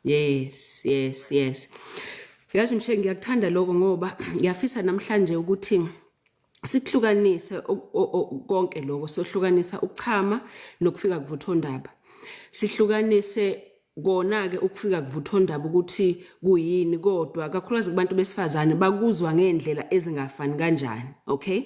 Yes. Yazi mshe ngiyakuthanda lokho ngoba ngiyafisa namhlanje ukuthi sikuhlukanise konke lokho, sohlukanisa ukuchama nokufika kuvuthondaba. Sihlukanise kona ke ukufika kuvuthondaba ukuthi kuyini, kodwa kakhulukazi kubantu besifazane bakuzwa ngendlela ezingafani kanjani, okay?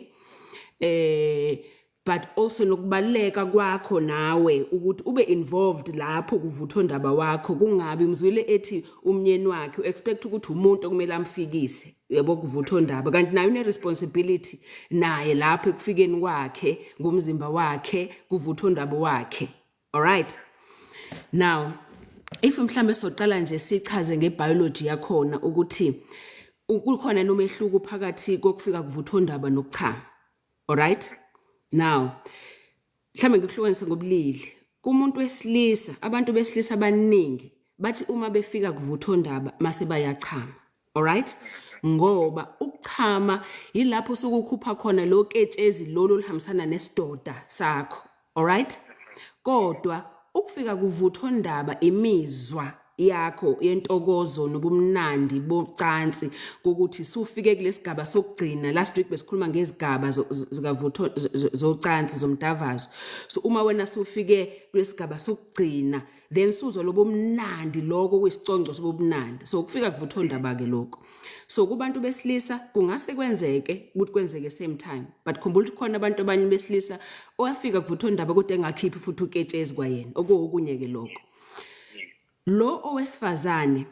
But also nokubaleka kwakho nawe ukuthi ube involved lapho kuvuthondaba wakho, kungabi umzwile ethi umnyeni wakhe expect ukuthi umuntu okumele amfikise yabo kuvuthondaba, kanti nayo une responsibility naye lapho ekufikeni kwakhe ngomzimba wakhe kuvuthondaba wakhe. All right, now if mhlambe soqala nje sichaze ngebiology yakhona ukuthi ukukhona nomehluko phakathi kokufika kuvuthondaba nokuchama. All right, now mhlambe ngikuhlukanise ngobulili kumuntu wesilisa. Abantu besilisa abaningi bathi uma befika kuvuthondaba mase bayachama. All right, ngoba ukuchama yilapho sokukhupha khona lo ketshezi lolo lihambisana nesidoda sakho. All right, kodwa ukufika kuvuthondaba imizwa yakho yentokozo nobumnandi bocansi ukuthi sufike kulesigaba sokugcina. Last week besikhuluma ngezigaba zocansi zomdavazo. So uma wena sufike kulesigaba sokugcina then suzo lobumnandi lokho kwisicongco sobumnandi. So ukufika kuvuthondaba ke lokho. So kubantu besilisa kungase kwenzeke ukuthi kwenzeke same time, but khumbula ukuthi khona abantu abanye besilisa oyafika kuvuthondaba kodwa engakhiphi futhi uketshezi kwayena okunye ke lokho. Lo owesifazane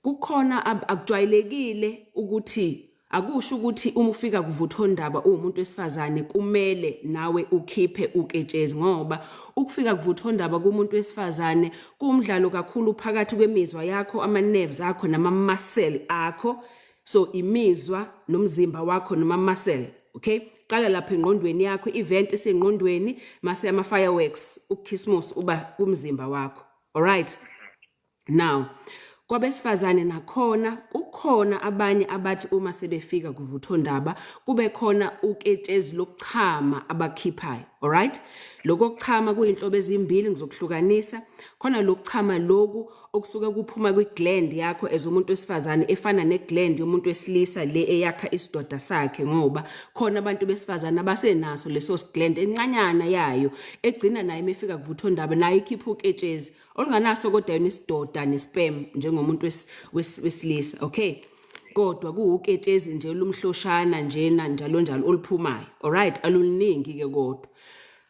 kukhona akujwayelekile ukuthi akusho ukuthi uma ufika kuvuthondaba umuntu wesifazane kumele nawe ukhiphe uketshezi, ngoba ukufika kuvuthondaba kumuntu wesifazane kumdlalo kakhulu phakathi kwemizwa yakho, ama nerves akho nama muscle akho. So imizwa nomzimba wakho noma muscle, okay? Qala lapha engqondweni yakho, event esengqondweni mase ama fireworks ukhismus uba kumzimba wakho. All right, now kwabesifazane nakhona kukhona abanye abathi uma sebefika kuvuthondaba kube khona uketshezi lokuchama abakhiphayo. All right, lokho kuchama kuyinhlobo ezimbili ngizokuhlukanisa. Khona lokuchama loku okusuka kuphuma kwigland yakho ezomuntu wesifazane efana negland yomuntu wesilisa le eyakha isidoda sakhe, ngoba khona abantu besifazane abasenaso leso gland encanyana yayo egcina naye mefika kuvuthondaba naye ikhipha uketshezi olunganaso kodwa yonisidoda nesperm njengomuntu wesilisa, okay? Kodwa kuuketshezi nje lumhloshana njena njalo oluphumayo. All right, aluningi ke kodwa.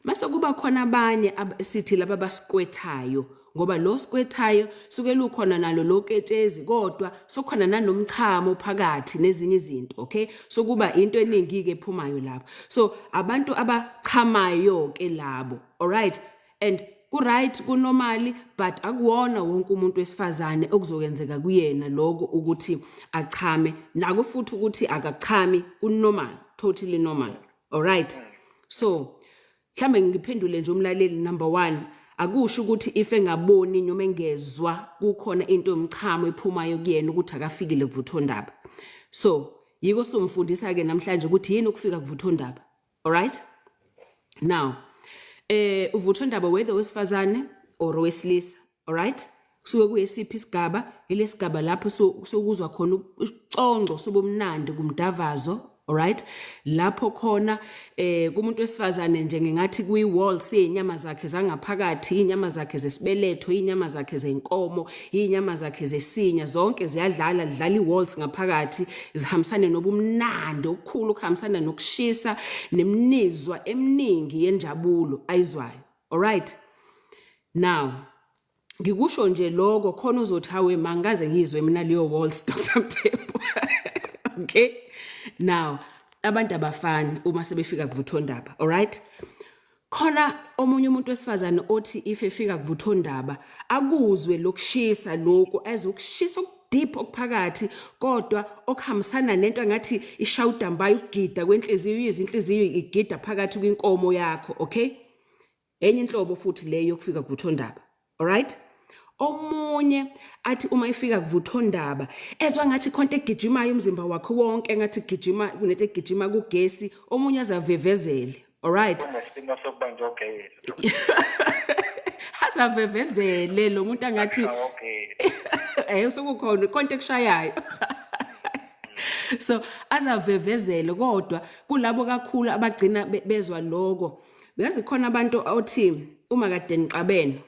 Mase kuba khona abanye sithi laba basikwethayo, ngoba lo sikwethayo suke lukhona nalo loketshezi kodwa sokhona nanomchamo phakathi nezinye izinto, okay? So kuba into eningi ke ephumayo lapho. So abantu abachamayo ke labo. All right, and ku-right kunormally, but akuwona wonke umuntu wesifazane okuzokwenzeka kuyena lokho ukuthi achame, nako futhi ukuthi akachami, kunormal, totally normal. All right, so mhlambe ngiphendule nje umlaleli. Number 1, akusho ukuthi if engaboni noma engezwa kukhona into yomchamo ephumayo kuyena ukuthi akafikile kuvuthondaba. So yiko somfundisa ke namhlanje ukuthi yini ukufika kuvuthondaba. All right, now uvuthondaba whether wesifazane or wesilisa. All right, kusuke kuyesiphi isigaba, ilesigaba lapho sokuzwa khona ucongco sobumnandi kumdavazo. All right, lapho khona kumuntu wesifazane nje ngingathi kwi-wall seyinyama zakhe zangaphakathi, inyama zakhe zesibeletho, inyama zakhe zenkomo, inyama zakhe zesinya, zonke ziyadlala i-walls ngaphakathi zihambisane nobumnandi okukhulu okuhambisana nokushisa nemnizwa eminingi yenjabulo ayizwayo. All right, now ngikusho nje lokho khona uzothi hawe mangaze ngizwe mina leyo walls Dr. Mthembu. Okay, now abantu abafani uma sebefika kuvuthondaba. All right, khona omunye umuntu wesifazane othi if efika kuvuthondaba akuzwe lokushisa lokho ezokushisa deep okuphakathi kodwa okuhambisana nento engathi ishawudamba ukugida kwenhliziyo, izinhliziyo igida phakathi kwinkomo yakho. Okay, enye inhlobo futhi leyo yokufika kuvuthondaba. All right, omunye athi uma ifika kuvuthondaba ezwa ngathi khonto egijimayo umzimba wakho wonke ngathi gijima kunento egijima kugesi, omunye azavevezele. All right, unesimo sokubanjwa ugesi azavevezele lo muntu angathi okay sokukhona konke kushayayo. So azavevezele kodwa kulabo kakhulu abagcina bezwa lokho. Yazi khona abantu othi uma kade nixabene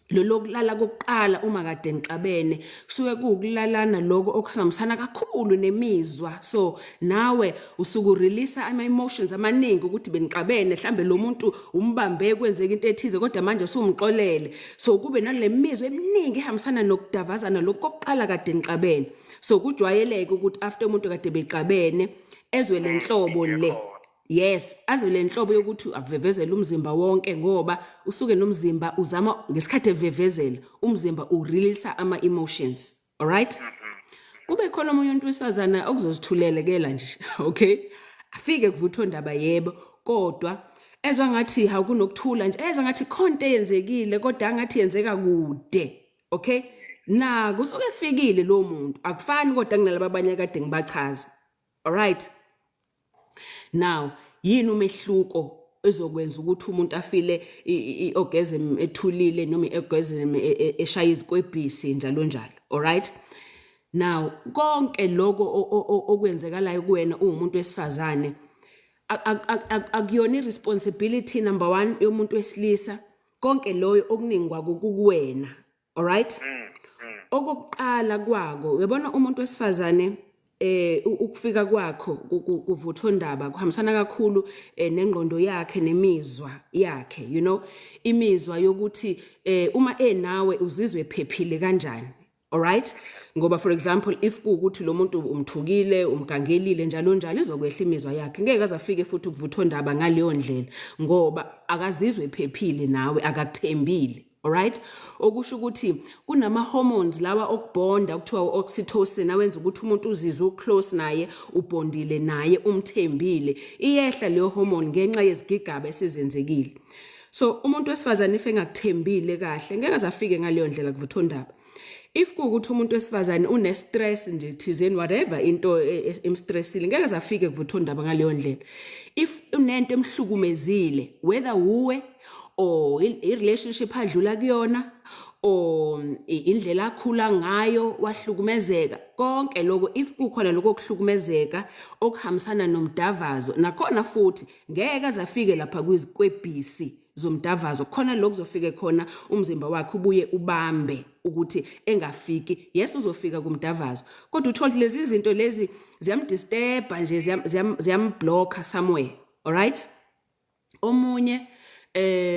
lokulala kokuqala uma kade nixabene kusuke kukulalana lokho okuhambisana kakhulu nemizwa. So nawe usuku release ama emotions amaningi ukuthi benixabene mhlambe lo muntu umbambe kwenzeka into ethize kodwa manje usumxolele. So kube nale mizwa eminingi ehambisana nokudavazana lokuqala kade nixabene. So kujwayeleke ukuthi after umuntu kade bexabene ezwe lenhlobo le. Yes, azwe lenhlobo yokuthi avevezela umzimba wonke ngoba usuke nomzimba uzama ngesikhathi evevezela umzimba urelease ama emotions. All right? Kube khona umuntu umuntu wesifazana okuzozithulelekela nje, okay? Afike kuvuthwa ndaba yebo kodwa ezwa ngathi hakunokuthula nje, ezwa ngathi khonto eyenzekile kodwa ngathi yenzeka kude. Okay? Na kusuke efikile lo muntu akufani kodwa kunalabo abanye kade ngibachaza. All right? Now yini umehluko ezokwenza ukuthi umuntu afile iorgasm ethulile noma iorgasm eshaya izikwebhisi njalo njalo. All right? Now konke lokho okwenzekalayo kuwena umuntu wesifazane akuyona irresponsibility number 1 yomuntu wesilisa, konke loyo okuningi kwako kukuwena. All right? Okokuqala kwako uyabona umuntu wesifazane ukufika kwakho kuvuthwa ndaba kuhambisana kakhulu nengqondo yakhe nemizwa yakhe, you know, imizwa yokuthi uma nawe uzizwe ephephile kanjani. All right? Ngoba for example if kuukuthi lo muntu umthukile umgangelile njalo njalo izokwehla imizwa yakhe ngeke azafike futhi ukuvuthwa ndaba ngaleyo ndlela ngoba akazizwe ephephile nawe akakuthembile. All right? Okusho ukuthi kunama hormones lawa okubonda okuthiwa oxytocin awenza ukuthi umuntu uzizwe uclose naye, ubondile naye, umthembile. Iyehla leyo hormone ngenxa yezigigaba esezenzekile. So umuntu wesifazane ife engakuthembile kahle ngeke azafike ngaleyo ndlela kuvuthwa ndaba. If kuukuthi umuntu wesifazane une stress nje thizeni whatever into emstressile ngeke azafike kuvuthwa ndaba ngaleyo ndlela. If unento emhlukumezile whether uwe or i-relationship adlula kuyona or indlela akhula ngayo wahlukumezeka konke lokho if kukhona lokho kuhlukumezeka okuhambisana nomdavazo nakhona futhi ngeke azafike lapha kwizikwebhisi zomdavazo khona lokho kuzofike khona umzimba wakhe ubuye ubambe ukuthi engafiki. Yes uzofika kumdavazo kodwa uthola lezi izinto lezi ziyamdisturb nje ziyamblocker somewhere. All right? Omunye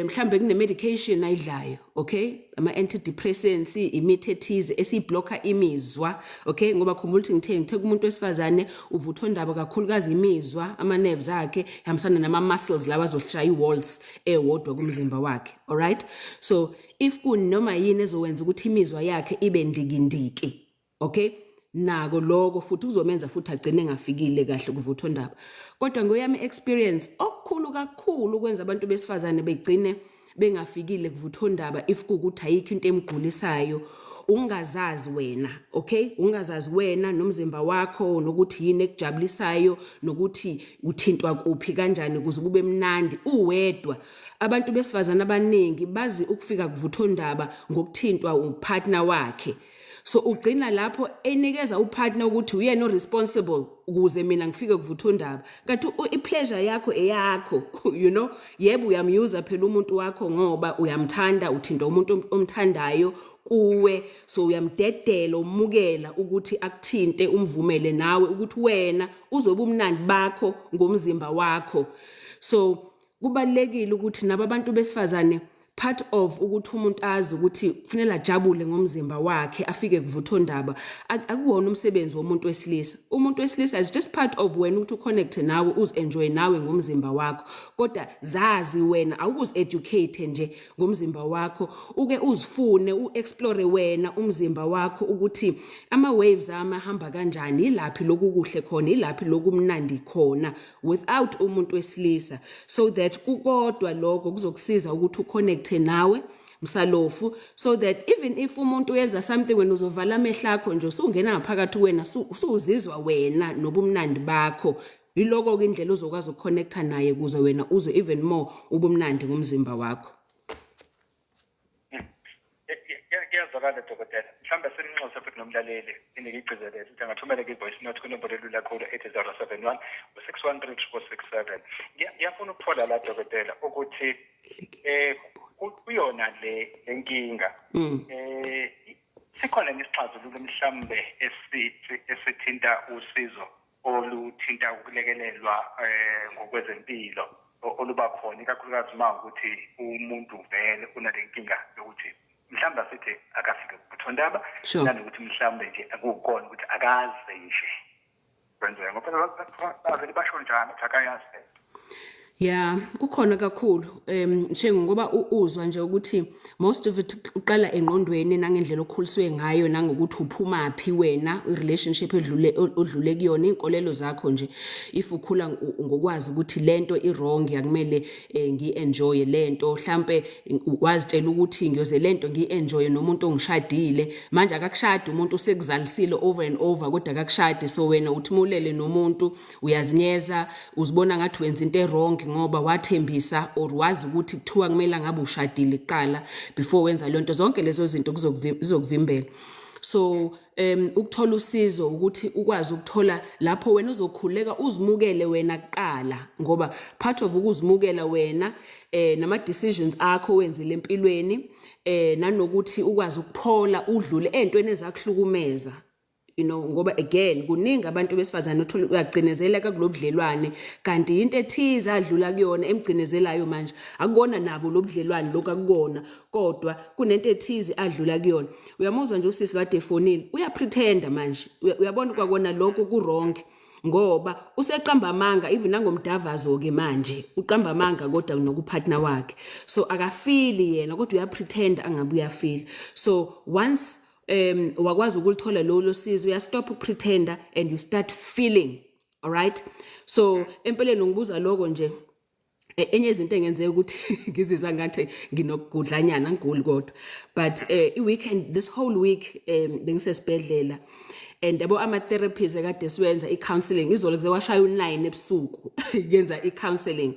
mhlambe kune medication ayidlayo, okay, ama antidepressants imithi ethize esiblocker imizwa, okay, ngoba khumbula ukuthi ngithe umuntu wesifazane uvuthwa ndaba kakhulukazi imizwa ama nerves akhe ehambisana nama muscles lawa azoshaya iwalls ewodwa kumzimba wakhe. All right? So if kunoma yini ezowenza ukuthi imizwa yakhe ibe ndikindiki, okay, nako lokho futhi uzomenza futhi agcine engafikile kahle kuvuthwa ndaba. Kodwa ngoyami experience okukhulu kakhulu ukwenza abantu besifazane begcine bengafikile kuvuthwa ndaba if kuukuthi ayikho into emgulisayo ungazazi wena, okay, ungazazi wena nomzimba wakho nokuthi yini ekujabulisayo nokuthi uthintwa kuphi kanjani ukuze kube mnandi uwedwa. Abantu besifazane abaningi bazi ukufika kuvuthwa ndaba ngokuthintwa upartner wakhe. So ugcina lapho enikeza upartner ukuthi uyena responsible ukuze mina ngifike kuvuthwa ndaba. Kanti ipleasure yakho eyakho, you know, yebo uyamyuza phela umuntu wakho ngoba uyamthanda uthinta umuntu omthandayo kuwe, so uyamdedela umukela ukuthi akuthinte umvumele nawe ukuthi wena uzobe umnandi bakho ngomzimba wakho. So kubalekile ukuthi nabantu besifazane part of ukuthi umuntu azi ukuthi kufanele ajabule ngomzimba wakhe afike kuvuthwa ndaba akuwona umsebenzi womuntu wesilisa. Umuntu wesilisa is just part of wena ukuthi uconnect nawe uzenjoy nawe ngomzimba wakho kodwa zazi wena awukuzeducate nje ngomzimba wakho uke uzifune uexplore wena umzimba wakho ukuthi ama waves amahamba kanjani, ilaphi lokukuhle khona, ilaphi lokumnandi khona without umuntu wesilisa, so that kukodwa lokho kuzokusiza ukuthi uconnect nawe msalofu, so that even if umuntu uyenza something wena uzovala amehlo akho nje usungena ngaphakathi wena usuzizwa wena nobumnandi bakho. Yiloko ke indlela uzokwazi ukuconnecta naye kuze wena uze even more ubumnandi ngomzimba wakho. Ngiyazwakala dokotela, mhlambe seninxose nomlaleli inikigcizelele ukuthi angathumela i-voice note kunombolo elula kakhulu 8071 613 ngiyafuna ukuthola la dokotela ukuthi kuyona le nkinga sikhona nesixazululo mhlambe esithinta usizo oluthinta ukulekelelwa ngokwezempilo oluba khona ikakhulukazi uma ukuthi umuntu vele unale nkinga yokuthi mhlawumbe asithi akafike kubuthondaba nanokuthi mhlawumbe nje akukona ukuthi akaze nje kwenzeka ngoba bavele basho njalo akayazi. Yeah, kukhona kakhulu njengoba uzwa nje ukuthi most of it uqala engqondweni nangendlela okukhuliswe ngayo nangokuthi uphuma phi wena irelationship odlule kuyona inkolelo zakho nje if ukhula ngokwazi ukuthi lento iwrong yakumele ngienjoy lento mhlambe wazitshela ukuthi ngiyoze lento ngienjoy nomuntu ongishadile manje akakushada umuntu usekuzalisile over and over kodwa akakushadi so wena uthimulele nomuntu uyazinyeza uzibona ngathi wenza into wrong ngoba wathembisa or wazi ukuthi kuthiwa kumele ngabe ushadile iqala before wenza lento zonke lezo zinto kuzokuvimbela. So ukuthola usizo ukuthi ukwazi ukuthola lapho wena uzokhuleka uzimukele wena kuqala ngoba part of ukuzimukela wena nama decisions akho wenzile empilweni nanokuthi ukwazi ukuphola udlule entweni ezakuhlukumeza. Ngoba again kuningi abantu besifazane uthola uyagcinezeleka kulobudlelwane kanti into ethiza adlula kuyona emgcinezelayo manje akubona nabo lobudlelwane lokho akubona kodwa kunento ethizi adlula kuyona. Uyamuzwa nje usisi wade efonini uyapretenda manje uyabona kwakona lokho ku-wrong ngoba useqamba amanga even nangomdavazo ke manje uqamba amanga kodwa nokupartner wakhe so akafili yena kodwa uyapretenda angabe uyafila. So once wakwazi ukulithola lo sizo uyastop ukupretenda and you start feeling, all right? So empeleni ngibuza lokho nje enye izinto engenzeka ukuthi ngizizwa ngathi nginokugudlanyana ngiguli kodwa but i-weekend this whole week bengisesibhedlela and yabo ama-therapies ekade siwenza i-counselling izolo kuze kwashaya u9 ebusuku yenza i-counselling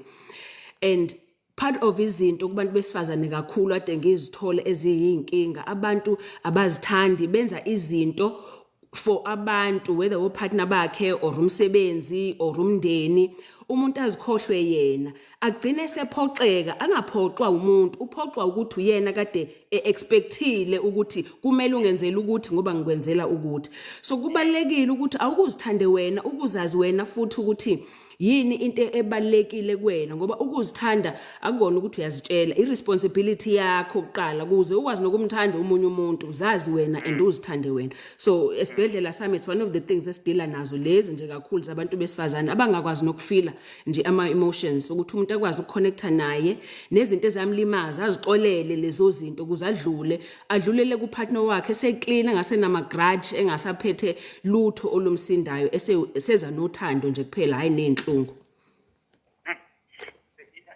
and part of izinto kubantu besifazane kakhulu ade ngizithole eziyinkinga abantu abazithandi benza izinto for abantu whether opartner bakhe or umsebenzi or umndeni umuntu azikhohlwe yena agcine sephoxeka angaphoxwa umuntu uphoxwa ukuthi uyena kade expectile ukuthi kumele ungenzele ukuthi ngoba ngikwenzela ukuthi so kubalekile ukuthi awukuzithande wena ukuzazi wena futhi ukuthi yini into ebalekile kuwena ngoba ukuzithanda akubona ukuthi uyazitshela irresponsibility yakho kuqala kuze ukwazi nokumthanda umunye umuntu uzazi wena and uzithande wena. So esibhedlela sami it's one of the things esidila nazo lezi nje kakhulu zabantu besifazane abangakwazi nokufila nje ama emotions ukuthi umuntu akwazi ukconnecta naye nezinto ezamlimaza azixolele lezo zinto kuze adlulele kupartner wakhe eseclean engasenama grudge engasaphethe lutho olumsindayo eseza nothando nje kuphela hayi nenhlungu.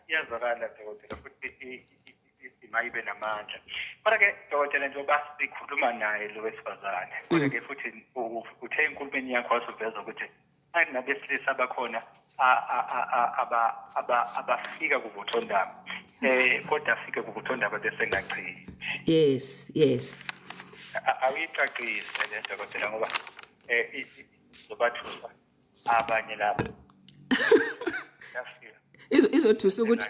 Iyazwakala dokotela futhi imayibe namandla kodwa ke dokotela njengoba sikhuluma naye lo wesifazane kodwa ke futhi uthe enkulumeni yakho wasuveza ukuthi ayinabesilisa abakhona abafika kuvuthondaba kodwa afike kuvuthondaba bese ngachithi. Yes awuyicacise le dokotela ngoba zobathusa abanye lapho izothusa ukuthi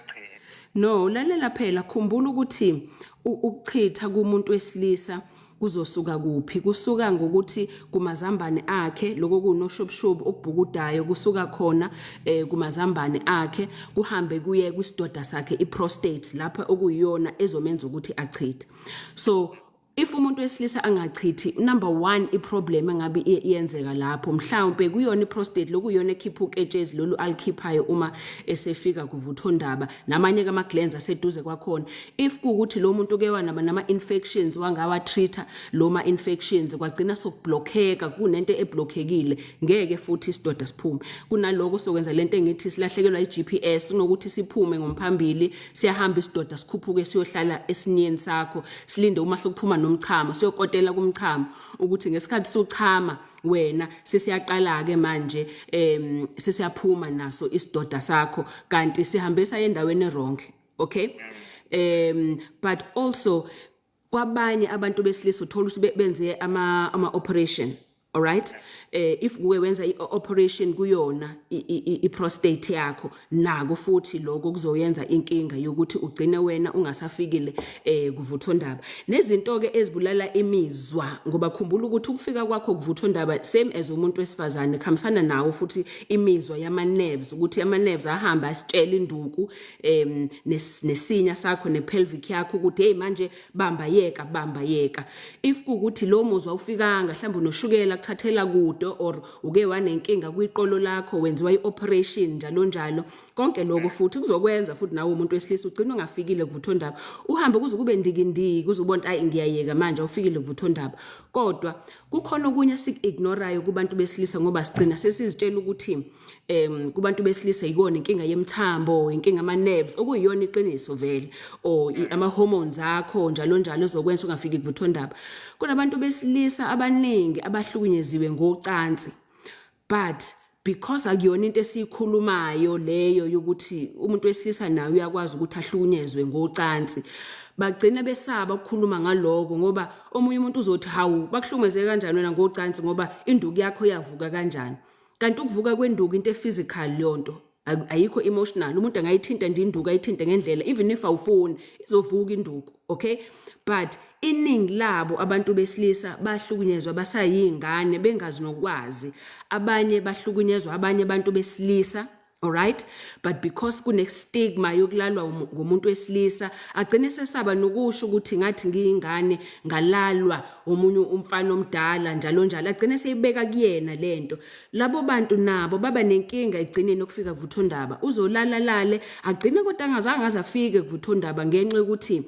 no lalela phela khumbula ukuthi ukuchitha kumuntu wesilisa kuzosuka kuphi kusuka ngokuthi kumazambane akhe lokho kunoshobshob okubhukudayo kusuka khona kumazambane akhe kuhambe kuye kwisidoda sakhe iprostate lapha okuyiyona ezomenza ukuthi achithe. So if umuntu wesilisa angachithi number 1 iproblem engabe iyenzeka lapho mhlawumbe kuyona iprostate lokuyona ekhipha uketshezi lolu alikhiphayo uma esefika kuvuthondaba namanye kama glands aseduze kwakhona if kuukuthi lo muntu ke wanaba nama infections wangawa treater loma infections kwagcina sokublockeka kunento eblockekile ngeke futhi isidoda siphume kunaloko sokwenza lento engithi silahlekelwa iGPS kunokuthi siphume ngomphambili siyahamba isidoda sikhuphuke siyohlala esinyeni sakho silinde uma sokuphuma nomchamo siyokotela kumchamo ukuthi ngesikhathi sochama wena sesiyaqala ke manje sesiyaphuma naso isidoda sakho kanti sihambisa endaweni wrong. Okay, but also kwabanye abantu besilisa uthola ukuthi benze ama operation, all right, if kuwe wenza i-operation kuyona i-prostate yakho, nako futhi lokho kuzoyenza inkinga yokuthi ugcine wena ungasafikile kuvuthondaba. Nezinto-ke ezibulala imizwa, ngoba khumbula ukuthi ukufika kwakho kuvuthondaba same as umuntu wesifazane khambisana nawo futhi imizwa yama-nerves, ukuthi ama-nerves ahamba asitshela induku nesinya sakho ne-pelvic yakho ukuthi hey manje bamba yeka. If kukuthi lo muzwa ufikanga mhlawumbe unoshukela kuthathela kude or uke wanenkinga kwiqolo lakho wenziwa i-operation njalo konke lokho futhi kuzokwenza futhi nawe umuntu wesilisa ugcina ungafikile kuvuthondaba, uhambe kuze kube ndikindiki uzobona ayi ngiyayeka manje awufikile kuvuthondaba. Kodwa kukhona okunye sik-ignorayo kubantu besilisa ngoba sigcina sesizitshela ukuthi kubantu besilisa yikona inkinga yemthambo, inkinga ama-nerves, okuyiyona iqiniso vele, or ama-hormones akho njalo ezokwenza ungafiki kuvuthondaba. Kunabantu besilisa abaningi abahlukunyeziwe ngocansi, but because akuyona into esiyikhulumayo leyo yokuthi umuntu wesilisa naye uyakwazi ukuthi ahlukunyezwe ngocansi, bagcina besaba ukukhuluma ngaloko ngoba omunye umuntu uzothi hawu bakuhlungeze kanjani wena ngocansi ngoba induku yakho yavuka kanjani. Kanti ukuvuka kwenduku into physical yonto, ayikho emotional. Umuntu angayithinta induku ayithinte ngendlela, even if awufuni izovuka induku, okay? But iningi labo abantu besilisa bahlukunyezwa basayingane bengazi nokwazi. Abanye bahlukunyezwa abanye abantu besilisa, all right, but because kune stigma yokulalwa ngomuntu wesilisa agcine sesaba nokusho ukuthi ngathi ngiyingane ngalalwa omunye umfana omdala njalo agcine seyibeka kuyena lento. Labo bantu nabo baba nenkinga egcineni okufika kuvuthondaba, uzolala agcine kodwa angazange azafike kuvuthondaba ngenxa ukuthi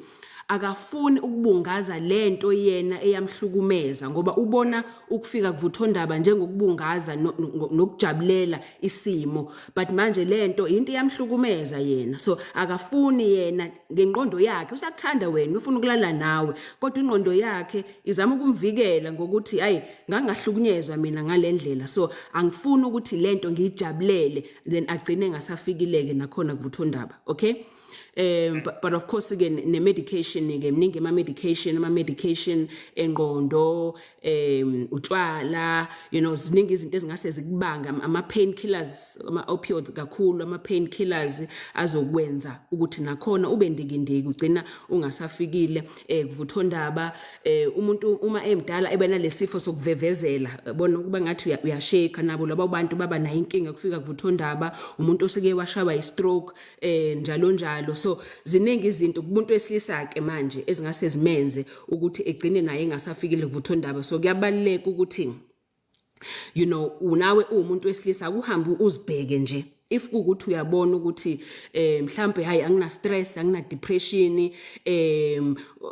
akafuni ukubungaza lento yena eyamhlukumeza, ngoba ubona ukufika kuvuthondaba njengokubungaza nokujabulela isimo, but manje lento into eyamhlukumeza yena. So akafuni yena ngenqondo yakhe, usakuthanda wena ufuna ukulala nawe, kodwa inqondo yakhe izama ukumvikela ngokuthi hayi ngangahlukunyezwa mina ngalendlela, so angifuni ukuthi lento ngiyijabulele, then agcine ngasafikileke nakhona kuvuthondaba, okay? But of course again ne-medication mningi ama-medication engqondo, utshwala, ziningi izinto ezingase zikubanga, ama-painkillers, ama-opioids kakhulu, ama-painkillers azokwenza ukuthi nakhona ube ndikindiki ugcina ungasafikile kuvuthondaba. Umuntu uma emdala ebe nalesifo sokuvevezela, bona ukuba ngathi uyasheka, nabo labo bantu baba nayo inkinga kufika kuvuthondaba, umuntu oseke washaywa i-stroke njalo. So ziningi izinto kumuntu wesilisa ke manje ezingase zimenze ukuthi egcine naye engasafikile kuvuthondaba. So kuyabaleka ukuthi unawe umuntu wesilisa akuhambe uzibheke nje. If kukuthi uyabona ukuthi mhlambe hayi angina stress, angina depression,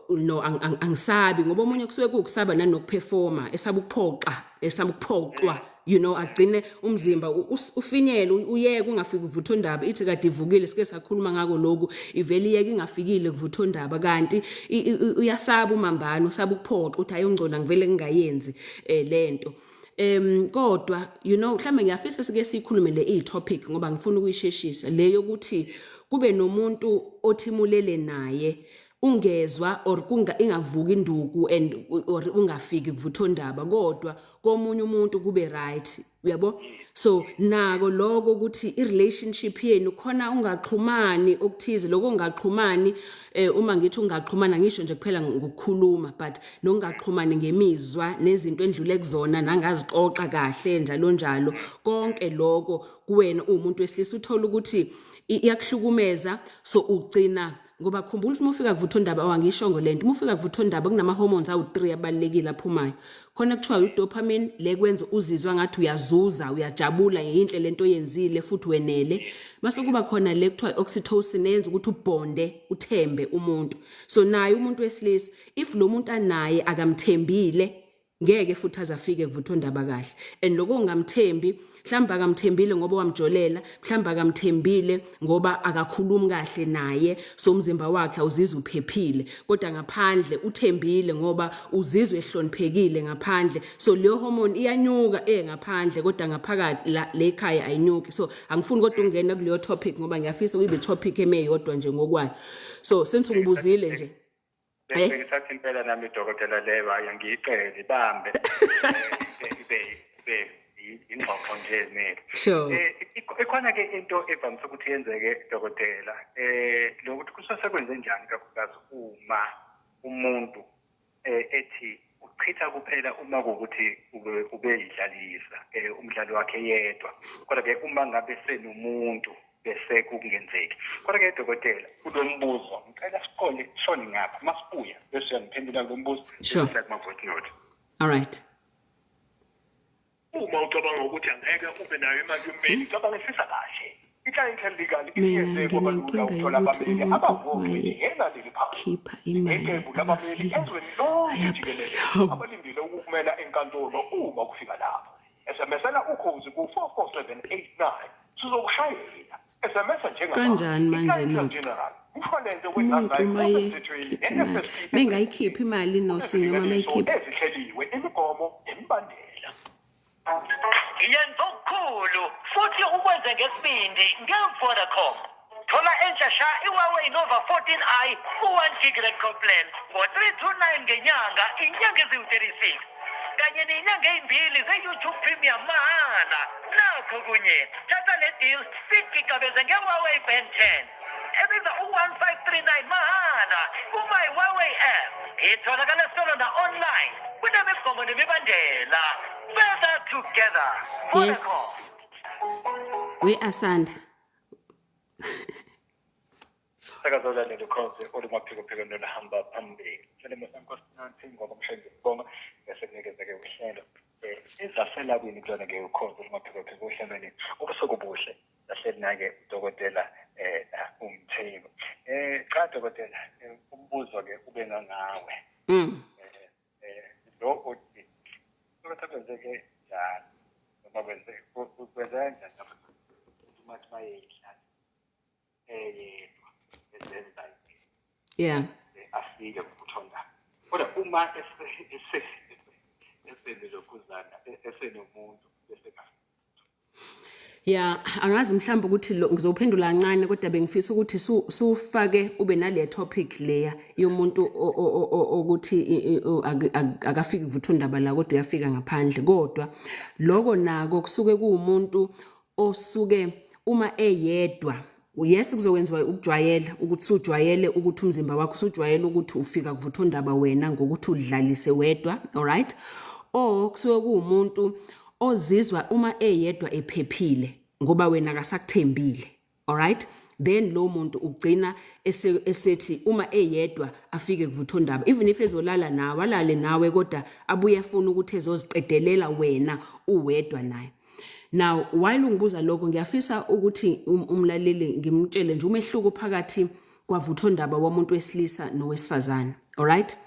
no angisabi, ngoba omunye kusuke kukusaba nanokuperforma, esaba ukuphoqwa, agcine umzimba ufinyele uyeke ungafiki kuvuthondaba, ithi kade ivukile sike sakhuluma ngako lokhu, iveli yeke ingafikile kuvuthondaba, kanti uyasaba umambano, usaba ukuphoqa uthi ayongcola ngivele ngingayenzi lento. Kodwa mhlambe ngiyafisa sike sikhulume le topic ngoba ngifuna ukuyisheshisa le yokuthi kube nomuntu othimulele naye ungezwa or ingavuka induku or ungafiki kuvuthondaba, kodwa komunye umuntu kube right, uyabo? So nako lokho ukuthi i-relationship yenu khona ungaxhumani okuthize, lokho ungaxhumani uma ngithi ungaxhumana ngisho nje kuphela ngokukhuluma, but nokungaxhumani ngemizwa nezinto endlule kuzona nangazixoxa kahle njalo konke lokho kuwena umuntu wesilisa uthola ukuthi iyakuhlukumeza. So ugcina, ngoba khumbula ukuthi mufika kuvuthondaba awangishongo lento, mufika kuvuthondaba kunama-hormones awu-3 abalulekile aphumayo. Khona kuthiwa i-dopamine le kwenza uzizwa ngathi uyazuza, uyajabula yinhle lento oyenzile futhi wenele. Mase kuba khona le kuthiwa i-oxytocin yenza ukuthi ubonde, uthembe umuntu. So naye umuntu wesilisa if lo muntu anaye akamthembile ngeke futhi azafike kuvuthondaba kahle. And lokho ungamthembi, mhlamba akamthembile ngoba wamjolela, mhlamba akamthembile ngoba akakhulumi kahle naye, so umzimba wakhe awuzizwa uphephile, kodwa ngaphandle uthembile ngoba uzizwe ehloniphekile ngaphandle. So leyo hormone iyanyuka ngaphandle, kodwa ngaphakathi le ekhaya ayinyuki. So angifuni kodwa ungena kuleyo topic ngoba ngiyafisa ukuyibe topic emeyodwa nje ngokwayo. So since ngibuzile nje bese ngisathi impela nami dokotela leyo ayangiyiqele bambe be ingxoxo nje mele Sure. ikhona ke into evamise ukuthi yenzeke dokotela lokuthi kusesekwenze njani kakhulukazi uma umuntu ethi uchitha kuphela uma kuukuthi ube yidlalisa umdlalo wakhe yedwa kodwa ke uma ngabe senomuntu bese kungenzeki kodwa ke dokotela kulombuzo ngicela siqonde shoni ngapha masibuya bese uyangiphendula lo mbuzo Sure. kuma voice note. All right. Uma ucabanga ukuthi angeke ube nayo imali yommeli cabangisa kahle i-client legal Mina iyeze ngoba nginenkinga uthola yokuthi abameli umuntu abavumi yena leli phakathi khipha imali abameli ezweni lonke jikelele abalindile ukumela enkantolo uma kufika lapho SMS-ela ukhozi ku-44789 sizokushayela SMS Kanjani manje no? general umshwalense Umuntu wendawo uma ekhipha imali mengayikhiphi imali nosinyo uma eyikhipha ezihleliwe imigomo nemibandela. Yenza okukhulu futhi ukwenze ngesibindi nge-Vodacom. Thola entsha sha iHuawei Nova 14i u-1 gig record plan ngo-329 ngenyanga inyanga eziwu-36 kanye nenyanga ezimbili ze-YouTube Premium mahhala. Nakho kunye thatha le deal sitigabeze nge-Huawei Band 10 ebiza u-1539 mahhala kuma-Huawei app itholakala solo na-online kunemigomo nemibandela. Better together. Yes. We Asanda. Sakazola lelo khonze olumaphiko nolahamba phambili. Selemo sankosinanthi ngoba mshayeli ngibonga bese kunikeza ke uhlelo. Izasela kwini kuyona ke ukhonze olumaphiko uhlelweni okusokubuhle. Lahleli nake udokotela umthembu. Cha dokotela umbuzo ke ube ngangawe. Lo uthi kwenzeke njani noma kwenzeka njani uma bayidlala ezenza Yeah. afike ukuthonda kodwa uma esenelokuzana esenomuntu bese Yeah, angazi mhlawumbe ukuthi ngizophendula kancane kodwa bengifisa ukuthi sufake ube nale topic leya yomuntu ukuthi akafiki kuvuthondaba la kodwa uyafika ngaphandle kodwa lokho nako kusuke kuumuntu osuke uma eyedwa yes kuzokwenziwa ukujwayela ukuthi sujwayele ukuthi umzimba wakho sujwayele ukuthi ufika kuvuthondaba wena ngokuthi udlalise wedwa, all right? Kusuke kuumuntu ozizwa uma eyedwa ephephile ngoba wena akasakuthembile, all right? Then lo muntu ugcina esethi uma eyedwa afike kuvuthondaba even if ezolala nawe alale nawe kodwa abuye afuna ukuthi ezoziqedelela wena uwedwa naye. Now while ungibuza lokho ngiyafisa ukuthi umlaleli ngimtshele nje umehluko phakathi kwavuthondaba womuntu wesilisa nowesifazane, all right?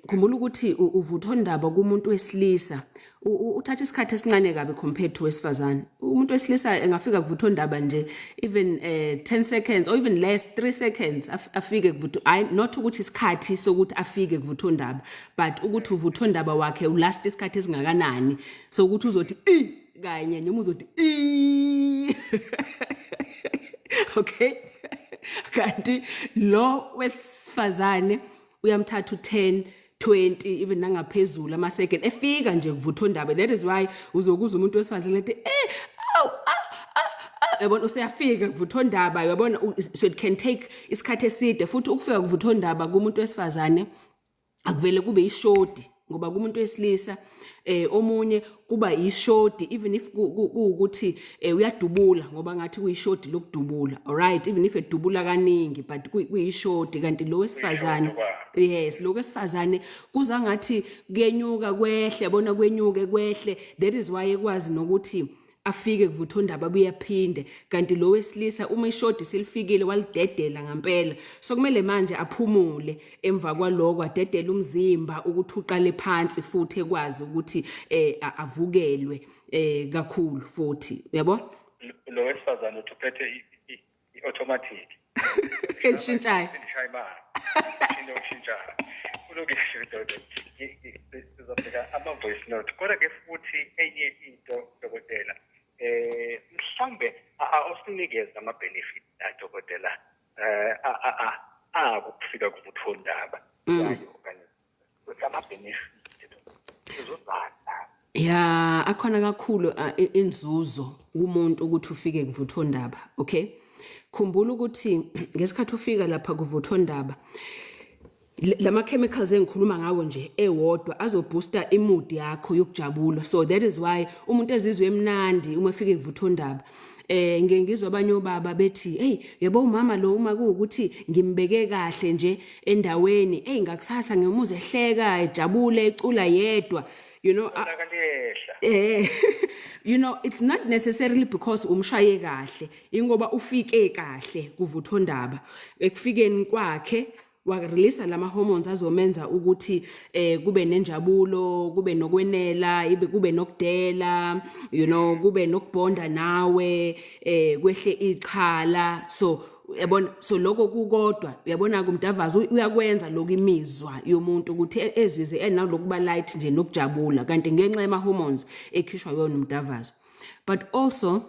Khumbula ukuthi uvuthondaba kumuntu wesilisa uthatha isikhathi esincane kabi compared to wesifazane. Umuntu wesilisa engafika kuvuthondaba nje even 10 seconds or even less 3 seconds afike not ukuthi isikhathi sokuthi afike kuvuthondaba but ukuthi uvuthondaba wakhe ulast isikhathi esingakanani so ukuthi uzothi kanye noma uzothi okay kanti lo wesifazane uyamthatha u10 20 even nangaphezulu ama-second efika nje kuvuthondaba. That is why uzokuza umuntu wesifazane ethi yabona useyafika kuvuthondaba yabona so it can take isikhathi eside futhi ukufika kuvuthondaba kumuntu wesifazane akuvele kube ishoti ngoba kumuntu wesilisa omunye kuba ishoti even if ukuthi uyadubula ngoba ngathi kuyishoti lokudubula, all right, even if edubula kaningi but kuyishoti kanti lo wesifazane yes lo wesifazane kuza ngathi kuyenyuka kwehle yabona kwenyuke kwehle. That is why ekwazi nokuthi afike kuvuthondaba buyaphinde kanti lo wesilisa uma ishoti selifikile walidedela ngempela so kumele manje aphumule emva kwaloko adedela umzimba ukuthi uqale phansi futhi ekwazi ukuthi avukelwe kakhulu futhi yabo. Lo wesifazane utuphethe i-automatic eshintshayo inoshintshayo ulokisho sizofika ama-voice note kodwa ke futhi enye into dokotela mhlambe awusinikeze ama-benefit dokotela ukufika kuvuthondaba yayo okanye ama-benefit sizozana. Ya akhona kakhulu inzuzo kumuntu ukuthi ufike kuvuthondaba, okay? Khumbula ukuthi ngesikhathi ufika lapha kuvuthondaba lama chemicals engikhuluma ngawo nje ewodwa azobooster imood yakho yokujabula. So that is why umuntu ezizwe emnandi uma efike kuvuthondaba. Ngeke ngizwe abanye obaba bethi hey yebo umama lo uma kuukuthi ngimbeke kahle nje endaweni ngakusasa ngemuze ehleka ejabule ecula yedwa. You know, you know, it's not necessarily because umshaye kahle, ingoba ufike kahle kuvuthondaba. Ekufikeni kwakhe wa-release lama hormones azomenza ukuthi kube nenjabulo, kube nokwenela, kube nokudela, you know, kube nokubonda nawe, kwehle iqhala. So yabona, so lokho kukodwa uyabona kumdavazo uyakwenza lokho imizwa yomuntu ukuthi ezizwe enalokuba light nje nokujabula kanti ngenxa yama hormones ekhishwa yona umdavazo. But also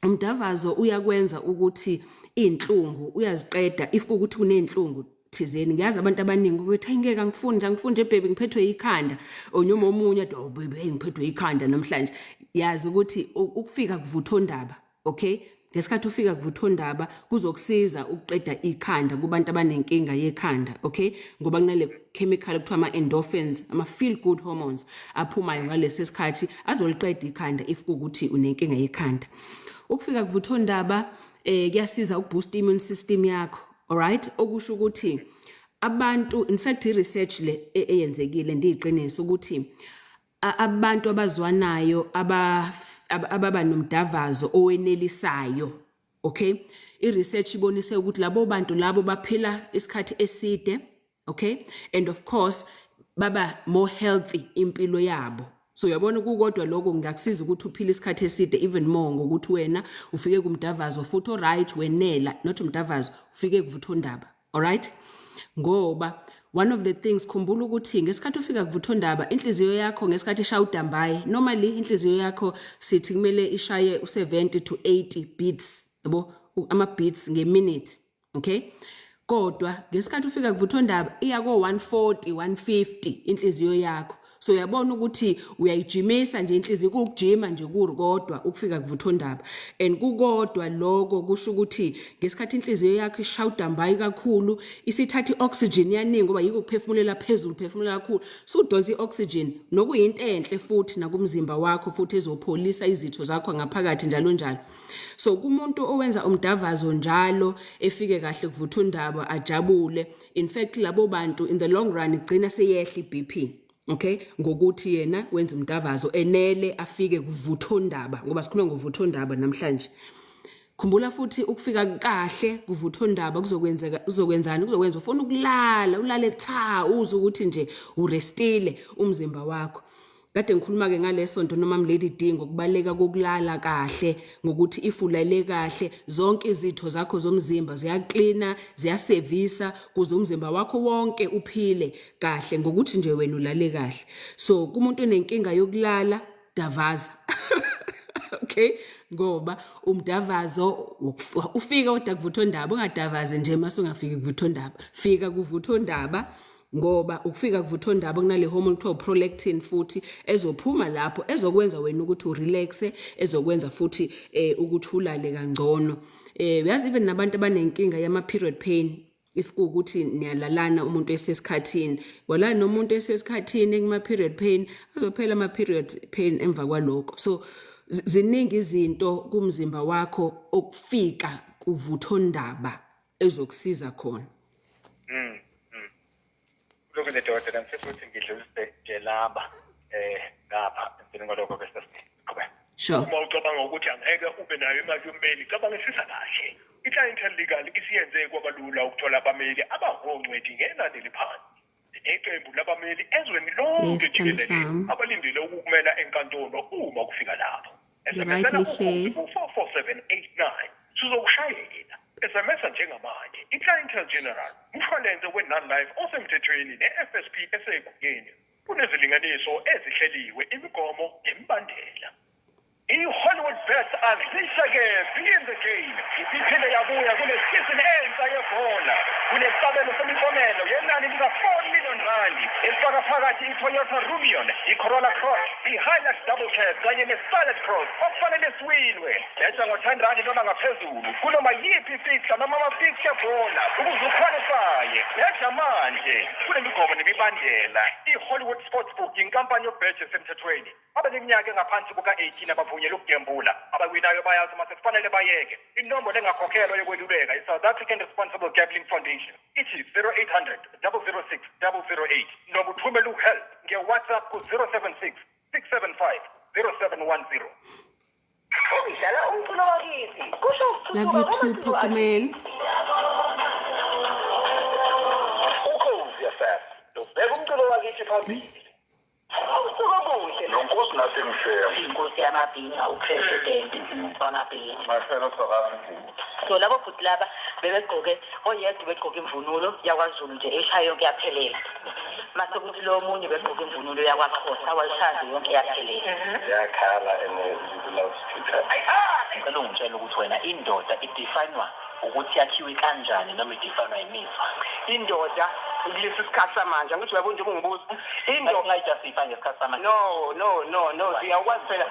umdavazo uyakwenza ukuthi inhlungu uyaziqeda if ukuthi unenhlungu thizeni. Ngiyazi abantu abaningi ukuthi ngeke angifuni baby ngiphethwe ikhanda onyoma omunye do baby ngiphethwe ikhanda namhlanje. Yazi ukuthi ukufika kuvuthondaba, okay? Ngesikhathi ufika kuvuthondaba kuzokusiza ukuqeda ikhanda kubantu abanenkinga yekhanda, okay? Ngoba kunale chemical ekuthiwa ama-endorphins, ama-feel good hormones aphumayo ngalesi sikhathi azoliqeda ikhanda if kuwukuthi unenkinga yekhanda. Ukufika kuvuthondaba kuyasiza ukuboost immune system yakho, alright? Okusho ukuthi abantu, in fact i-research le eyenzekile ndiyiqiniso ukuthi abantu abazwanayo ababa nomdavazo owenelisayo, okay? I-research ibonise ukuthi labo bantu labo baphila isikhathi eside, okay? And of course baba more healthy impilo yabo. So uyabona kukodwa lokho ngakusiza ukuthi uphile isikhathi eside even more ngokuthi wena ufike kumdavazo futhi alright wenela, not umdavazo ufike kuvuthondaba, alright? Ngoba one of the things khumbula ukuthi ngesikhathi ufika kuvuthondaba inhliziyo yakho ngesikhathi ishaya udambaye, normally inhliziyo yakho sithi kumele ishaye u70 to 80 beats, yabo ama beats ngeminute, okay? Kodwa ngesikhathi ufika kuvuthondaba iya ko 140 150 inhliziyo yakho. So uyabona ukuthi uyayijimisa nje inhliziyo ukujima nje kodwa ukufika kuvuthondaba. And kukodwa lokho kusho ukuthi ngesikhathi inhliziyo yakho ishawuda mbayi kakhulu isithatha ioxygen yaningi ngoba yiko ukuphefumulela phezulu uphefumulela kakhulu. So udonsa ioxygen nokuyinto enhle futhi nakumzimba wakho futhi ezopholisa izitho zakho ngaphakathi njalo njalo. So kumuntu owenza umdavazo njalo efike kahle kuvuthondaba ajabule, in fact labo bantu in the long run igcina seyehla iBP. Okay, ngokuthi yena wenza umdavazo enele afike kuvuthondaba ngoba sikhuluma ngovuthondaba namhlanje. Khumbula futhi ukufika kahle kuvuthondaba kuzokwenzani? Kuzokwenza ufuna ukulala, ulale tha uze ukuthi nje urestile umzimba wakho. Kade ngikhuluma ke ngaleso nto noma mlady D ngokubaleka kokulala kahle, ngokuthi ifulele kahle zonke izitho zakho zomzimba ziyaklina, ziyasevisa kuze umzimba wakho wonke uphile kahle ngokuthi nje wena ulale kahle. So kumuntu onenkinga yokulala davaza. Okay, ngoba umdavazo ufika kodwa kuvuthondaba ungadavaze nje mase ungafiki kuvuthondaba. Fika kuvuthondaba ngoba ukufika kuvuthondaba kunale hormone kuthiwa prolactin futhi ezophuma lapho ezokwenza wena ukuthi urelaxe, ezokwenza futhi ukuthi ulale kangcono. Uyazi even nabantu abanenkinga yama period pain, if kuukuthi niyalalana umuntu esesikhathini, wala nomuntu esesikhathini kuma period pain azophela ama period pain emva kwalokho. So ziningi izinto kumzimba wakho okufika kuvuthondaba ezokusiza khona. Lokho nedokotela mfethu ukuthi ngidlulise nje laba ngapha empini kwalokho bese siqhubeka. Sure. Uma ucabanga ukuthi angeke ube nayo imali yommeli, cabangisisa kahle. I-clientele legal isiyenze kwabalula ukuthola abameli abangongcweti ngenani eliphansi. Iqembu labameli ezweni lonke jikelele abalindele ukukumela enkantolo uma kufika lapho. Rightly say. 44789 sizokushayela. SMS njengamanje i-clientele general umshwalense we-non-life osemthethweni ne-FSP eseyigugeni kunezilinganiso ezihleliwe imigomo nemibandela. I-Hollywood Bet azisha-ke in the game. Isiphinde yabuya kunesizini entsha yebhola. Kunesabelo semiklomelo yenani lika-R4 million esifaka phakathi i-Toyota Rubion, i-Corolla Cross, i-Hilux Double Cab kanye ne-Salad Cross okufanele siwinwe. Letha ngo-R10 noma ngaphezulu kunoma yiphi ifixture noma ama-fixture ebhola ukuze ukhwalifaye. Letha manje kunemigomo nemibandela. I-Hollywood Sportsbook inkampani yokubheja esemthethweni. Abaneminyaka engaphansi kuka-18 abavunyelwe ukugembula. Abawinayo bayazi mase kufanele bayeke. Inombolo engakhokhelwa yokweluleka i-South African Responsible Gambling Foundation ithi 0800 006 008 noma uthumele uhelp nge-WhatsApp ku-076 675 0710. Udlala umculo wakithi. Kusho Love you too, Pokemon. Ukhozi FM. Ubeka umculo wakithi phambili. Usuka kuhle. Nonkosi nasemshaya. Inkosi yamabhinga upresident wamabhinga. Masela South Africa. So labo futhi laba bebegqoke oyedwa begqoke imvunulo yakwaZulu nje eshayo yonke yaphelela. Mase kuthi lo munye begqoke imvunulo yakwaXhosa wayishaya yonke yaphelela. Yakhala loudspeaker. Ngicela ungitshele ukuthi wena indoda idefine ukuthi yakhiwe kanjani noma idefine imizwa. Indoda kulesi sikhathi samanje ngithi uyabona nje ungibuza indoda ngayijustify ngesikhathi samanje. No siyakwazi phela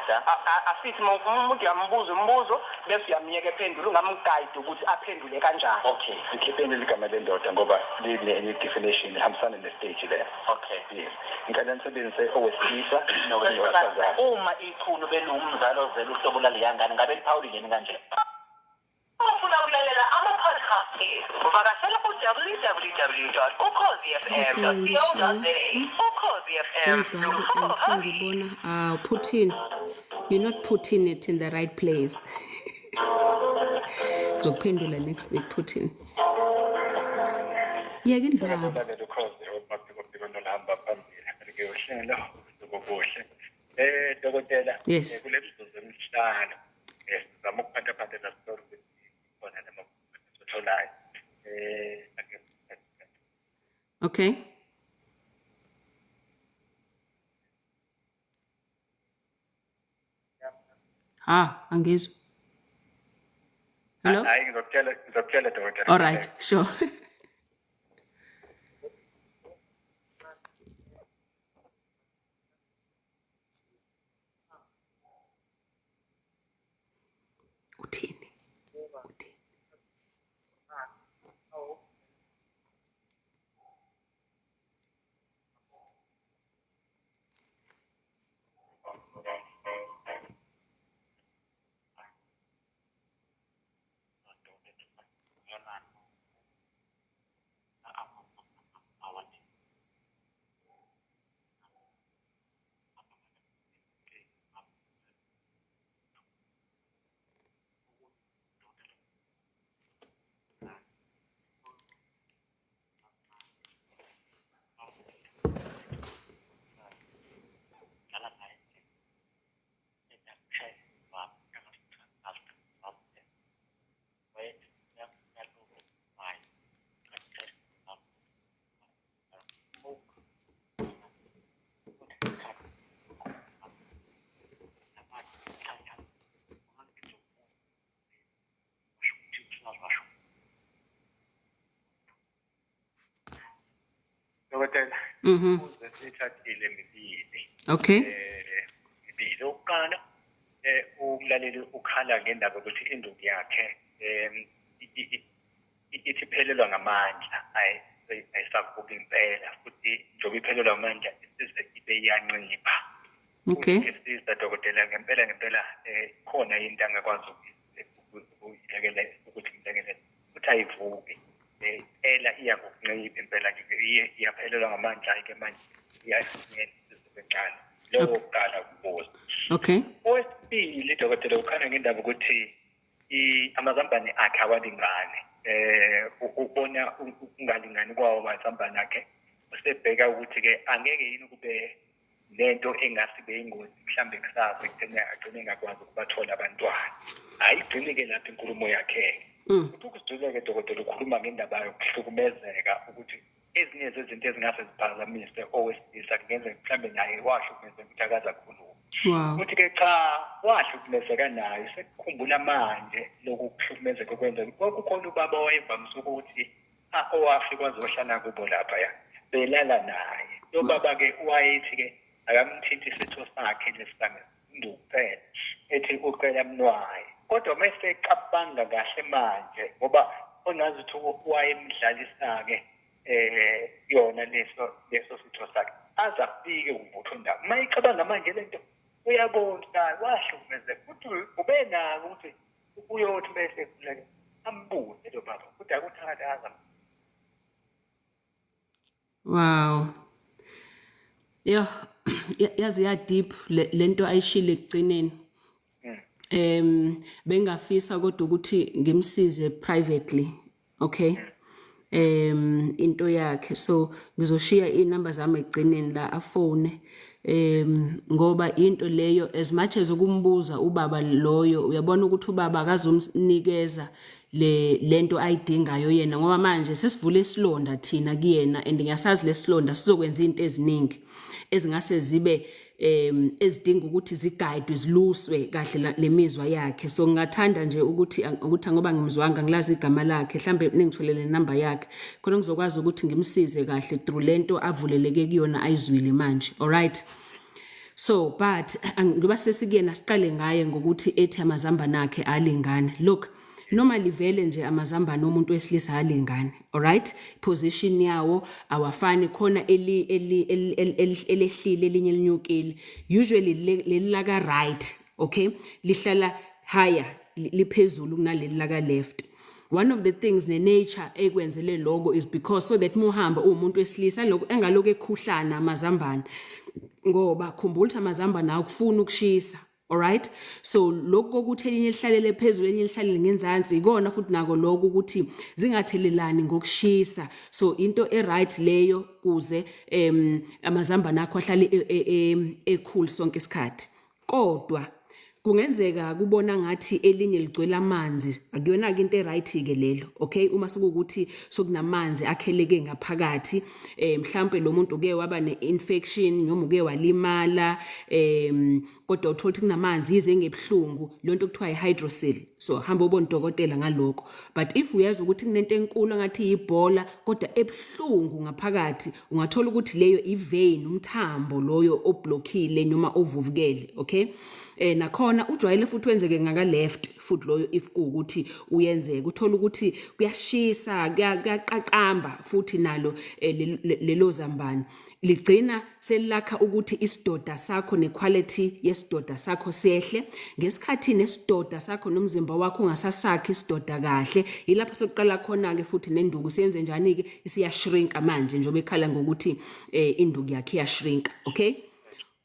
asithi umuntu uyambuza umbuzo bese uyamyeka ephendula ungamguide ukuthi aphendule kanjani. Okay, Sikhipeni ligama lendoda ngoba line definition ihambisana nestage there. okay. Yes. Ngicela nisebenzise owesilisa nowesifazane. Uma ichunu belumzalo ozela uhlobo laleyangane ngabe liphawulile kanje. Ufuna ukulalela ama-podcast uvakashela ku-www.ukhozifm.co.za. Ukhozi FM. Sengibona Putin, you're not putting it in the right place. Zokuphendula next week Putin. Yeke indaba. Dokotela Yes. kulemizuzu emihlanu sizama ukuphatha la story khona namatholayo Okay. Angizwa. Hello? hayi ngizokutshela dokotela. All right, sure. Uthini? Dokotela. Mhm. Sithathile mibili. Okay. Mibili oqala ukulaleli ukhala ngendaba ukuthi induku yakhe ithi phelelwa ngamandla ayisakubuka impela futhi njengoba iphelelwa ngamandla isize ibe iyancipha. Okay. Isiza dokotela ngempela khona into angakwazi ukuyilekela ukuthi ngilekele ukuthi ayivuke. Ela iyakuncipha impela nje iyaphelelwa ngamandla ke manje iyayincipha isibencane. Lokho kuqala kubuza. Okay. Okwesibili dokotela ukhana ngendaba ukuthi amazambane akhe awalingane. Ubona ungalingani kwawo amazambane akhe. Usebheka ukuthi ke angeke yini kube lento engasibe ingozi mhlambe kusasa ekutheni agcine ngakwazi ukubathola abantwana. Ayigcine ke lapha inkulumo yakhe. Ukusidule ke dokotela ukhuluma ngendaba yokuhlukumezeka ukuthi ezinye zezinto ezingase ziphazamise owesilisa kungenza mhlambe naye washo ukwenza ukuthi akaza khuluma. Wow. Uthi ke cha wahlukumezeka nayo sekukhumbula manje lokuhlukumezeka kwenza kwakukhona ubaba owayevamise ukuthi owafika wazohlala kubo lapha ya belala naye lo baba ke wayethi ke akamthinta isitho sakhe lesibanga ndukuphela ethi ucela mnwaye kodwa mase ecabanga kahle manje ngoba onazi ukuthi wayemdlalisa ke yona leso sitho sakhe azafike uvuthondaba mayicabanga manje lento uyabona wahlukumezeka futhi ubenako ukuthi uyothi bese kuleke ambuze lo baba ukuthi akuthakaza. Wow. Yeah, yazi ya deep lento ayishile ekugcineni. Bengafisa kodwa ukuthi ngimsize privately, okay? Into yakhe so ngizoshiya inamba zami egcineni la afone ngoba into leyo as much as ukumbuza ubaba loyo uyabona ukuthi ubaba akazomnikeza lento ayidingayo yena ngoba manje sesivule isilonda thina kuyena and ngiyasazi lesilonda sizokwenza izinto eziningi ezingase zibe ezidinga ukuthi ziguide ziluswe kahle lemizwa yakhe so ngingathanda nje ukuthi ngoba ngimzwanga ngilazi igama lakhe mhlambe ningitholele inamba yakhe khona ngizokwazi ukuthi ngimsize kahle through lento avuleleke kuyona ayizwile manje. All right, so but ngoba sesikuyena siqale ngaye ngokuthi ethi amazambane akhe alingane. Look, normally vele nje amazambane omuntu wesilisa alingane. All right, position yawo awafani khona elehlile elinye linyukile usually lelaka right, okay, lihlala higher liphezulu kunaleli laka left. One of the things nature ekwenzele logo is because so that muhamba umuntu wesilisa lokho engaloku ekhuhlana amazambane ngoba khumbula ukuthi amazambane akufuna ukushisa. All right, so lokho ukuthi elinye lihlalele phezulu elinye lihlalele ngenzansi ikona futhi nako lokho ukuthi zingathelelani ngokushisa so into right leyo kuze amazambane akho ahlale ecool sonke isikhathi kodwa kungenzeka kubona ngathi elinye ligcwele amanzi akuyona ke into right ke lelo. Okay, uma sokuthi sokunamanzi akheleke ngaphakathi mhlambe lo muntu ke waba ne-infection noma uke walimala kodwa uthola ukuthi kunamanzi ize ngebhlungu lonto kuthiwa i-hydrocele so hamba ubona udokotela ngalokho. But if uyazi ukuthi kunento enkulu ngathi ibhola kodwa ebhlungu ngaphakathi ungathola ukuthi leyo i-vein umthambo loyo oblockile noma ovuvukele. Okay, nakhona ujwayele futhi wenzeke ngaka left futhi loyo if ukuthi uyenzeka uthola ukuthi kuyashisa kuyaqaqamba futhi nalo lelo zambane ligcina selakha ukuthi isidoda sakho nequality yesidoda sakho sehle ngesikhathi nesidoda sakho nomzimba wakho ungasasakhi isidoda kahle ilapho sokuqala khona ke futhi nenduku siyenze njani ke isiyashrinka manje njobe ekhala ngokuthi induku yakhe iyashrinka. Okay,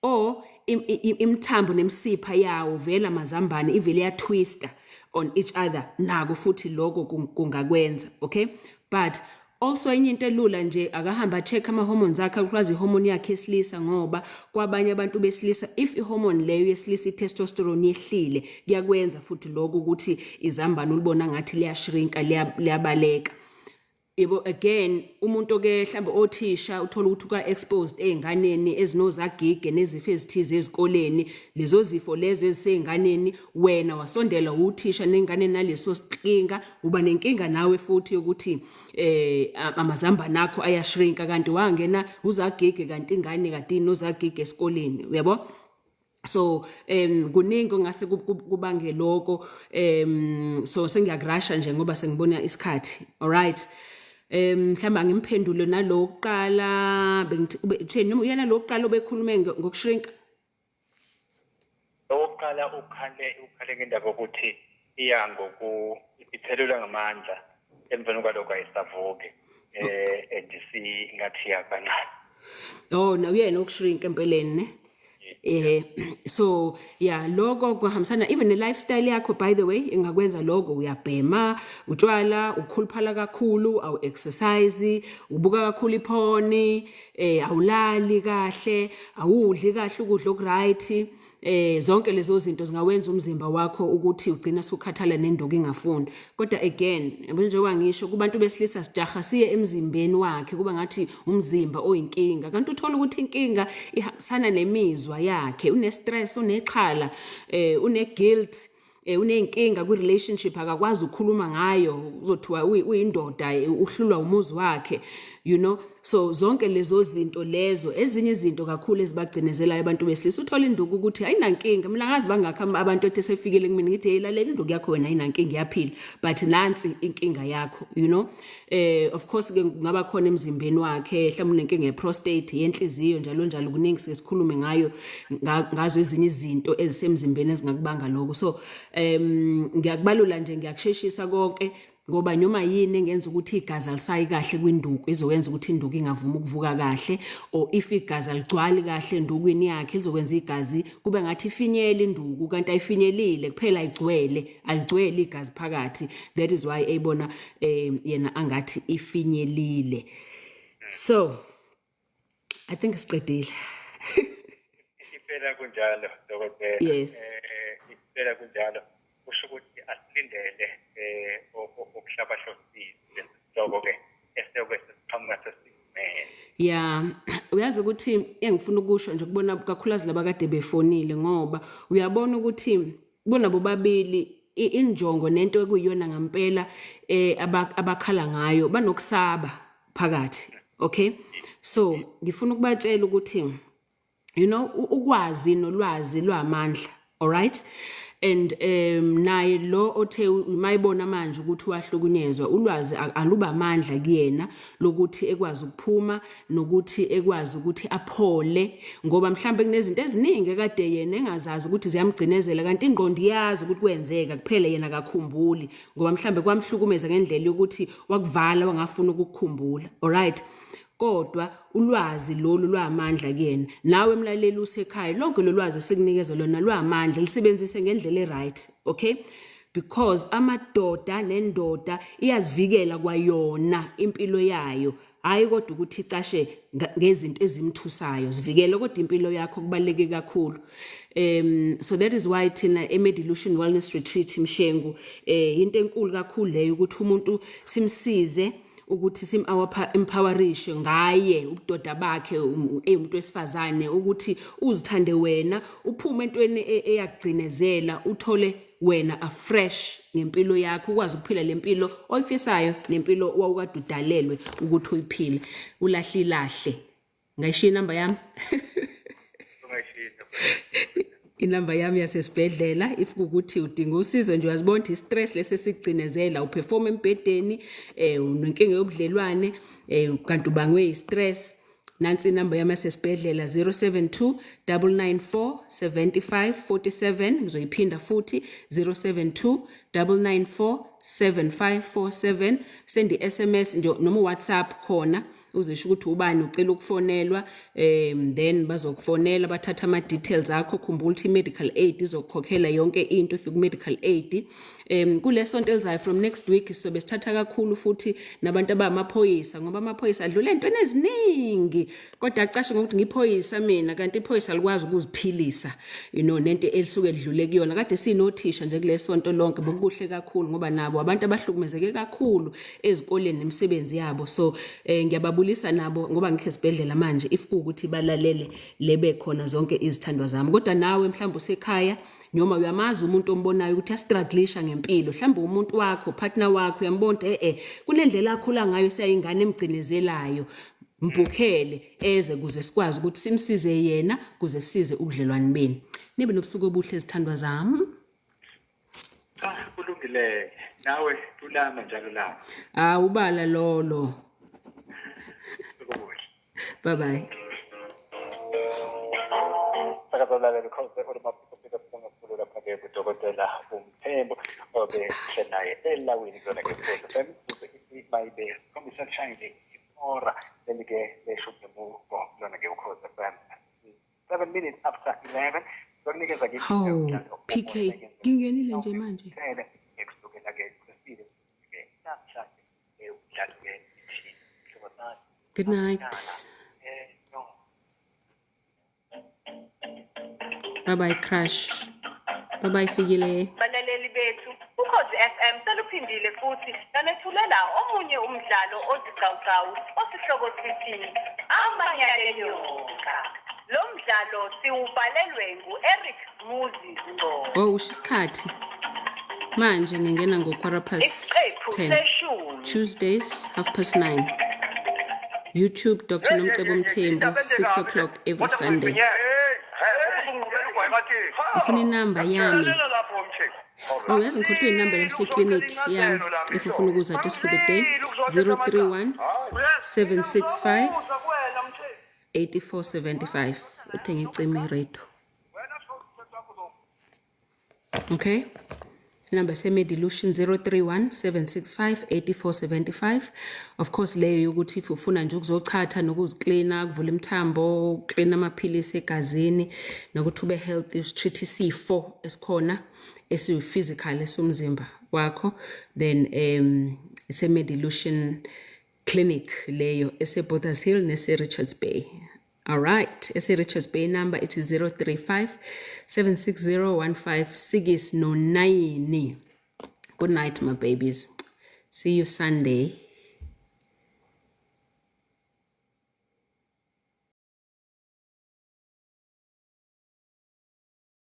or imthambo nemsipha yawo vela amazambane ivele ya twister on each other nako futhi lokho kungakwenza. Okay, but also enye into elula nje akahamba check ama hormones akhe ukwazi ihormone yakhe esilisa ngoba kwabanye abantu besilisa if ihormone leyo yesilisa i-testosterone yehlile kuyakwenza futhi lokho ukuthi izambane ulibona ngathi liyashrinka liyabaleka. Yebo again umuntu ke mhlambe othisha uthola ukuthi uka exposed einganeni ezinozagige nezifo ezithize ezikoleni lezo zifo lezo eziseinganeni wena wasondela uthisha nengane naleso sinkinga uba nenkinga nawe futhi ukuthi amazambane akho ayashrinka kanti wangena uzagige kanti ingane kade inozagige esikoleni uyabo. So kuningi ngase kubange lokho so sengiyagrasha nje ngoba sengibona isikhathi. All right, mhlamba ngimphendule nalokuqala bengitheni uyena lokuqala obekhulume ngokushrinka Lokuqala ukhale ngendaba ukuthi iya iphelelwa ngamandla emveni kwalokho ayisavuke ndisi ngathi yakancane. Oh na uyena ukushrinka empeleni ne. So yeah logo kuhambisana even ne lifestyle yakho by the way ingakwenza logo uyabhema utshwala ukhuluphala kakhulu awu exercise ubuka kakhulu iphone awulali kahle awudli kahle ukudla okright zonke lezo zinto zingawenza umzimba wakho ukuthi ugcina sukhathala nenduku ingafuni. Kodwa again njengoba ngisho kubantu besilisa sijaha siye emzimbeni wakhe kuba ngathi umzimba oyinkinga, kanti uthola ukuthi inkinga ihambisana nemizwa yakhe, une stress, unexhala, une guilt, unenkinga kwi relationship akakwazi ukukhuluma ngayo, uzothiwa uyindoda uhlulwa umuzi wakhe, you know. So zonke lezo zinto lezo ezinye izinto kakhulu ezibagcinezelayo abantu besilisa. Uthola induku ukuthi ayinankinga, mina ngazi bangakho abantu ethi sefikele kumina ngithi hey lalela induku yakho wena ayinankinga iyaphila, but nansi inkinga yakho, you know. Of course ke kungaba khona emzimbeni wakhe mhlawumbe unenkinga ye-prostate, yenhliziyo, njalo njalo kuningi sesikhulume ngayo ngazo ezinye izinto ezisemzimbeni ezingakubanga lokho. So ngiyakubalula nje, ngiyakusheshisa konke ngoba noma yini engenza ukuthi igazi alisayi kahle kwinduku izokwenza ukuthi induku ingavumi ukuvuka kahle, or if igazi aligcwali kahle endukwini yakhe lizokwenza igazi kube ngathi ifinyela induku kanti ayifinyelile kuphela aligcwele igazi phakathi. That is why ebona yena angathi ifinyelile. So I think siqedile. Impela kunjalo dokotela. Yes. Impela kunjalo. Kusho ukuthi asilindele ukuhlabashosisi lokho ke esiqhamuka sesimele. Yeah, uyazi ukuthi engifuna ukusho nje kubona kakhulukazi laba kade befonile ngoba uyabona ukuthi bona bobabili injongo nento ekuyiyona ngempela abakhala ngayo banokusaba phakathi. Okay, so ngifuna ukubatshela ukuthi you know ukwazi nolwazi lwamandla, all right. And naye lo othe mayibona manje ukuthi wahlukunyezwa, ulwazi aluba amandla kuyena lokuthi ekwazi ukuphuma nokuthi ekwazi ukuthi aphole, ngoba mhlambe kunezinto eziningi kade yena engazazi ukuthi ziyamgcinezela kanti ingqondo iyazi ukuthi kwenzeka kuphela yena akakhumbuli ngoba mhlambe kwamhlukumeza ngendlela yokuthi wakuvala wangafuna ukukukhumbula, all right. Kodwa ulwazi lolu lwamandla kuyena, nawe emlaleli usekhaya lonke lolwazi sikunikeza lona lwamandla lisebenzise ngendlela eright, okay, because amadoda nendoda iyazivikela kwayona impilo yayo, hayi kodwa ukuthi icashe ngezinto ezimthusayo, zivikele kodwa impilo yakho kubaleke kakhulu. So that is why thina eMedilution Wellness Retreat Mshengu into enkulu kakhulu leyo ukuthi umuntu simsize ukuthi empowerishe ngaye ubudoda bakhe umuntu wesifazane ukuthi uzithande wena, uphume entweni eyakugcinezela, uthole wena afresh ngempilo yakho, ukwazi ukuphila lempilo oyifisayo nempilo wawukade udalelwe ukuthi uyiphile, ulahle. Ngayishiya inamba yami. Inamba yami yasesibhedlela if ukuthi udinga usizo nje uyazibona i-stress lesesigcinezela, uperform embedeni, unenkinga yobudlelwane, kanti ubangwe i-stress. Nansi inamba yami yasesibhedlela 072 994 75 47, ngizoyiphinda futhi 072 994 7547. Send i-SMS nje noma WhatsApp khona uzisho ukuthi ubani ucela ukufonelwa, then bazokufonela bathatha ama details akho. Khumbula ukuthi medical aid izokukhokhela yonke into if medical aid. Kule sonto elizayo from next week sobe sithatha kakhulu futhi nabantu abamaphoyisa ngoba amaphoyisa adlula entweni eziningi, kodwa acashe ngokuthi ngiphoyisa mina kanti iphoyisa likwazi ukuziphilisa, you know, nento elisuke edlule kuyona. Kade sinothisha nje kule sonto lonke bokuhle kakhulu ngoba nabo abantu abahlukumezeke kakhulu ezikoleni nemisebenzi yabo. So ngiyababulisa nabo ngoba ngikhe esibhedlela manje if ukuthi balalele lebe khona zonke izithandwa zami. Kodwa nawe mhlawumbe usekhaya noma uyamazi umuntu ombonayo ukuthi astrugglisha ngempilo, mhlawumbe umuntu wakho, partner wakho, uyambona kunendlela akhula ngayo siyayingane emgcinezelayo, mbukhele eze kuze sikwazi ukuthi simsize yena kuze size ubudlelwane benu. Nibe nobusuku obuhle izithandwa zami. Kulungile nawe tulama njalo la. Ubala lolo. Bye bye. Sakazolala likhonse ulimaphuthisa kufunga lapha-ke kudokotela uMthembu obehlelayo elawini kuyona ke mayibe khombisa shine ihora leli-ke leshumi nemuvo kuyona ke ukhoze FM 7 minutes after 11 zokunikeza ke PK ngingenile nje manje ekusukela-ke kusile namhlanje udlali-ke good night. Bye bye crush. Bye bye Fikile. Balaleli bethu, Ukhozi FM seluphindile futhi nanethulela omunye umdlalo ozigcawugcawu osihloko sithi Amanyalenyoka. Lo mdlalo siubhalelwe ngu-Eric Muzi Ngcobo. Oh, shisikhathi. Manje ngingena ngo-10:15. Isiqephu seshumi. Tuesdays, 9:30. YouTube, Dr. Nomcebo Mthembu, 6 o'clock every Sunday. Ufuna inamba yami. Oh, yazi ngikhohlwe inamba yaseclinic yami. If ufuna ukuza just for the day, 031 765 8475. Uthenga icimi radio. Okay? Number se-Medilution 031 765 8475. Of course leyo yokuthi if ufuna nje ukuzochatha nokuziklina kuvula imthambo uklina amaphilisi egazini nokuthi ube healthy usitreat isifo esikhona esiyi-physical esomzimba wakho, then se-Medilution clinic leyo ese-Botha's Hill nese-Richards Bay. All right, ese-Richards Bay number it is 035 760 15 no 9. Good night, my babies. See you Sunday.